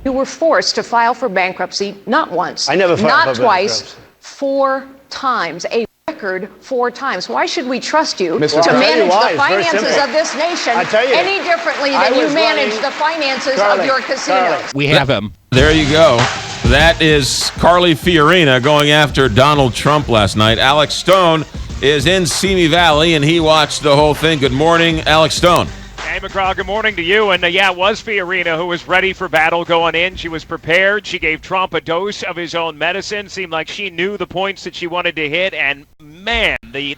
You were forced to file for bankruptcy not once, I never filed not for twice, bankruptcy. 4 times. A record 4 times. Why should we trust you Mr. to I'll tell you manage why. the It's very finances simple. of this nation I'll tell you. any differently I than you was manage running- the finances Carly, of your casinos? We have him. There you go. That is Carly Fiorina going after Donald Trump last night. Alex Stone is in Simi Valley, and he watched the whole thing. Good morning, Alex Stone. Hey, McGraw, good morning to you. And yeah, it was Fiorina who was ready for battle going in. She was prepared. She gave Trump a dose of his own medicine. Seemed like she knew the points that she wanted to hit. And man, the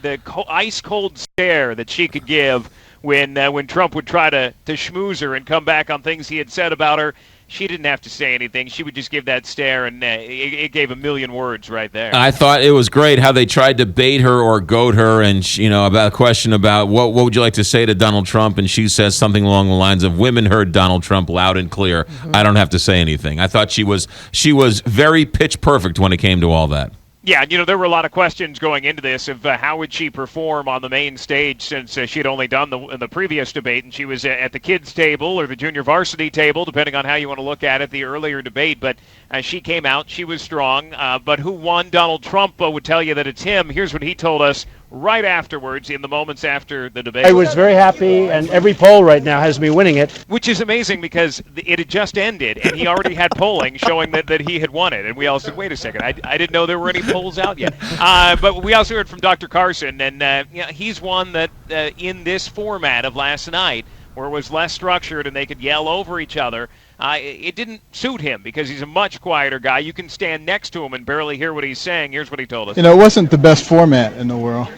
ice-cold stare that she could give when Trump would try to schmooze her and come back on things he had said about her. She didn't have to say anything. She would just give that stare, and it gave a million words right there. I thought it was great how they tried to bait her or goad her, and about a question about what would you like to say to Donald Trump, and she says something along the lines of "Women heard Donald Trump loud and clear. I don't have to say anything." I thought she was very pitch perfect when it came to all that. Yeah, there were a lot of questions going into this of how would she perform on the main stage since she had only done the previous debate, and she was at the kids' table or the junior varsity table, depending on how you want to look at it, the earlier debate. But she came out. She was strong. But who won? Donald Trump would tell you that it's him. Here's what he told us right afterwards, in the moments after the debate. I was very happy, and every poll right now has me winning it. Which is amazing because it had just ended, and he already had polling showing that he had won it. And we all said, wait a second, I didn't know there were any polls out yet. But we also heard from Dr. Carson, and he's one that in this format of last night, where it was less structured and they could yell over each other, it didn't suit him because he's a much quieter guy. You can stand next to him and barely hear what he's saying. Here's what he told us. It wasn't the best format in the world.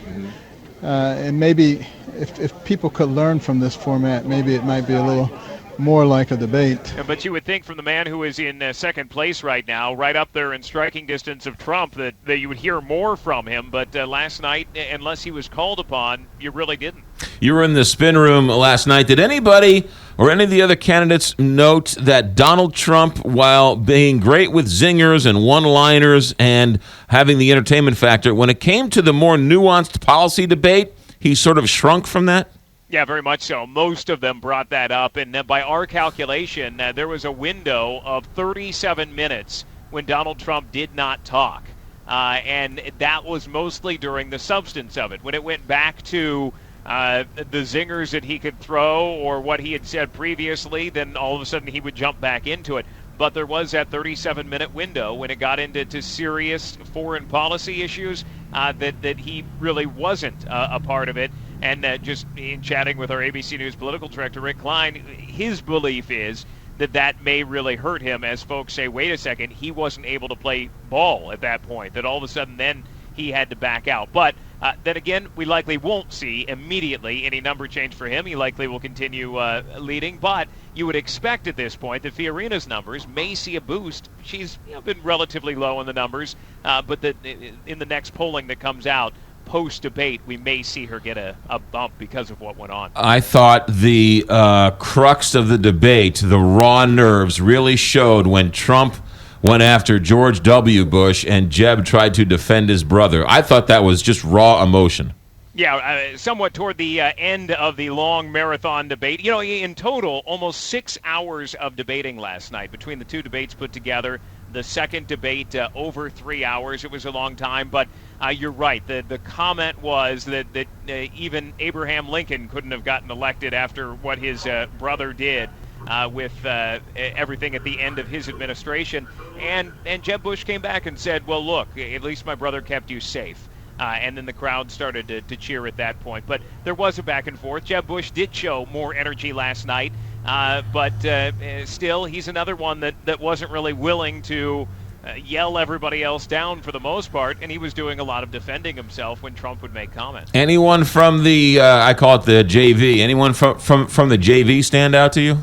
And maybe if people could learn from this format, maybe it might be a little more like a debate. But you would think from the man who is in second place right now, right up there in striking distance of Trump, that you would hear more from him. But last night, unless he was called upon, you really didn't. You were in the spin room last night. Did anybody or any of the other candidates note that Donald Trump, while being great with zingers and one-liners and having the entertainment factor, when it came to the more nuanced policy debate, he sort of shrunk from that? Yeah, very much so. Most of them brought that up. And by our calculation, there was a window of 37 minutes when Donald Trump did not talk. And that was mostly during the substance of it. When it went back to the zingers that he could throw or what he had said previously, then all of a sudden he would jump back into it. But there was that 37-minute window when it got into serious foreign policy issues that he really wasn't a part of it. And just in chatting with our ABC News political director, Rick Klein, his belief is that may really hurt him as folks say, wait a second, he wasn't able to play ball at that point, that all of a sudden then he had to back out. But then again, we likely won't see immediately any number change for him. He likely will continue leading, but you would expect at this point that Fiorina's numbers may see a boost. She's been relatively low in the numbers, but in the next polling that comes out, post-debate, we may see her get a bump because of what went on. I thought the crux of the debate, the raw nerves, really showed when Trump went after George W. Bush and Jeb tried to defend his brother. I thought that was just raw emotion. Yeah, somewhat toward the end of the long marathon debate. In total, almost 6 hours of debating last night between the two debates put together. The second debate, over 3 hours. It was a long time, but you're right. The comment was that even Abraham Lincoln couldn't have gotten elected after what his brother did with everything at the end of his administration. And Jeb Bush came back and said, well, look, at least my brother kept you safe. And then the crowd started to cheer at that point. But there was a back and forth. Jeb Bush did show more energy last night. But still, he's another one that wasn't really willing to yell everybody else down for the most part, and he was doing a lot of defending himself when Trump would make comments. Anyone from the, I call it the JV, anyone from the JV stand out to you?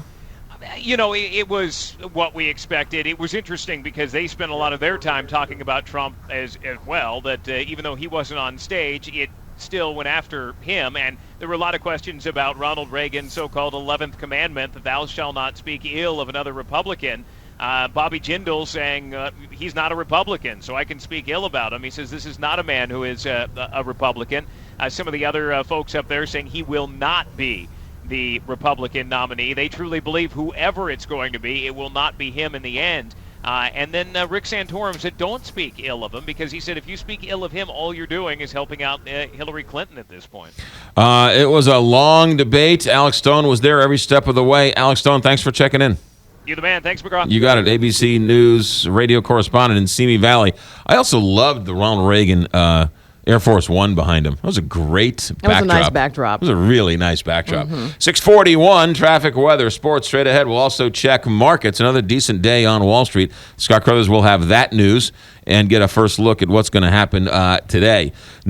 It was what we expected. It was interesting because they spent a lot of their time talking about Trump as well, that even though he wasn't on stage, it still went after him. And there were a lot of questions about Ronald Reagan's so-called 11th commandment, that thou shalt not speak ill of another Republican. Bobby Jindal saying he's not a Republican, so I can speak ill about him. He says this is not a man who is a Republican. Some of the other folks up there saying he will not be the Republican nominee. They truly believe whoever it's going to be, it will not be him in the end. And then Rick Santorum said, don't speak ill of him, because he said if you speak ill of him, all you're doing is helping out Hillary Clinton at this point. It was a long debate. Alex Stone was there every step of the way. Alex Stone, thanks for checking in. You're the man. Thanks, McGraw. You got it. ABC News radio correspondent in Simi Valley. I also loved the Ronald Reagan Air Force One behind him. That was a great backdrop. That was a nice backdrop. It was a really nice backdrop. 6:41, traffic, weather, sports. Straight ahead, we'll also check markets. Another decent day on Wall Street. Scott Crothers will have that news and get a first look at what's going to happen today.